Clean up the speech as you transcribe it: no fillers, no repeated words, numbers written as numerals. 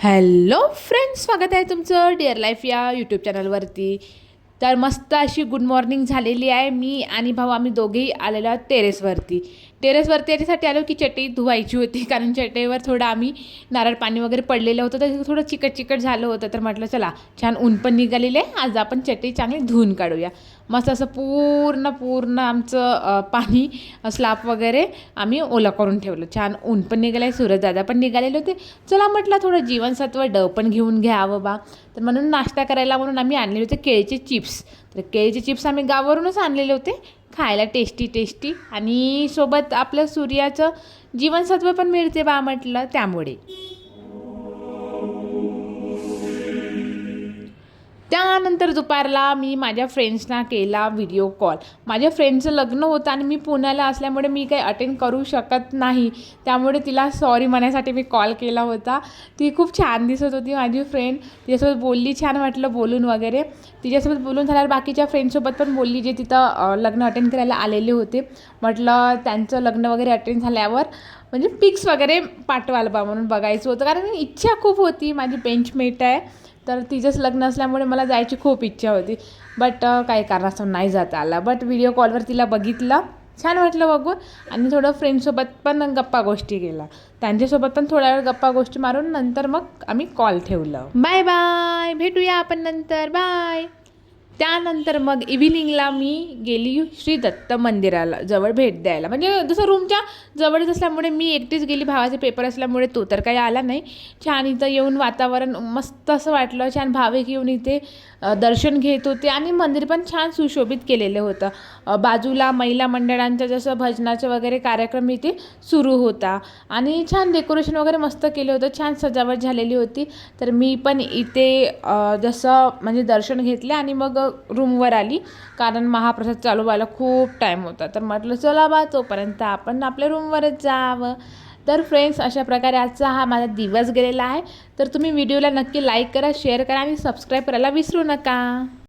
Hello friends, स्वागत आहे तुमचं डिअर लाईफ या यूट्यूब चॅनलवरती. तर मस्त अशी गुड मॉर्निंग झालेली आहे. मी आणि भाऊ आम्ही दोघेही आलेलो आहोत टेरेसवरती याच्यासाठी आलो की चटई धुवायची होती, कारण चटईवर थोडं आम्ही नारळ पाणी वगैरे पडलेलं होतं, तर थोडं चिकट झालं होतं. तर म्हटलं चला, छान ऊन पण निघालेलं आहे, आज आपण चटई चांगली धुवून काढूया. मस्त असं पूर्ण आमचं पाणी स्लाप वगैरे आम्ही ओला करून ठेवलं. छान ऊन पण निघालं आहे, सूरजदादा पण निघालेले होते. चला म्हटलं थोडं जीवनसत्व पण घेऊन घ्यावं बा. तर म्हणून नाश्ता करायला म्हणून आम्ही आणलेले होते केळीचे चिप्स. तर केळीचे चिप्स आम्ही गावावरूनच आणलेले होते, खायला टेस्टी आणि सोबत आपलं सूर्याचं जीवनसत्व पण मिळते बा म्हटलं, त्यामुळे. त्यानंतर दुपारला मी माझ्या फ्रेंड्सना केला व्हिडिओ कॉल. माझ्या फ्रेंडचं लग्न होतं आणि मी पुण्याला असल्यामुळे मी काही अटेंड करू शकत नाही, त्यामुळे तिला सॉरी म्हणायसाठी मी कॉल केला होता. ती खूप छान दिसत होती माझी फ्रेंड, तिच्यासोबत बोलली, छान वाटलं बोलून वगैरे. तिच्यासोबत बोलून झाल्यावर बाकीच्या फ्रेंड्ससोबत पण बोलली, जे तिथं लग्न अटेंड करायला आलेले होते. म्हटलं त्यांचं लग्न वगैरे अटेंड झाल्यावर म्हणजे पिक्स वगैरे पाठवाल बा म्हणून बघायचं होतं, कारण इच्छा खूप होती. माझी बेंचमेट आहे, तर तिचंच लग्न असल्यामुळे मला जायची खूप इच्छा होती, बट काही कारणास्तव नाही जाता आला. बट व्हिडिओ कॉलवर तिला बघितलं, छान वाटलं बघून. आणि थोडं फ्रेंड्ससोबत पण गप्पा गोष्टी केला, त्यांच्यासोबत पण थोड्या वेळ गप्पा गोष्टी मारून नंतर मग आम्ही कॉल ठेवलं. बाय बाय, भेटूया आपण नंतर, बाय. त्यानंतर मग इव्हिनिंगला मी गेली श्री दत्त मंदिराला जवळ भेट द्यायला, म्हणजे जसं रूमच्या जवळच असल्यामुळे मी एकटीच गेली. भावाचे पेपर असल्यामुळे तो तर काही आला नाही. छान इथं येऊन वातावरण मस्त असं वाटलं, छान भाविक येऊन इथे दर्शन घेत होते आणि मंदिर पण छान सुशोभित केलेलं होतं. बाजूला महिला मंडळांचं जसं भजनाचं वगैरे कार्यक्रम इथे सुरू होता आणि छान डेकोरेशन वगैरे मस्त केलं होतं, छान सजावट झालेली होती. तर मी पण इथे जसं म्हणजे दर्शन घेतले आणि मग रूमवर आली, कारण महाप्रसाद चालू व्हायला खूप टाईम होता. तर म्हटलं चला बा, तोपर्यंत आपण आपल्या रूमवरच जावं. तर फ्रेंड्स, अशा प्रकारे आजचा हा माझा दिवस गेलेला आहे. तर तुम्ही व्हिडिओला नक्की लाईक करा, शेअर करा आणि सबस्क्राईब करायला विसरू नका.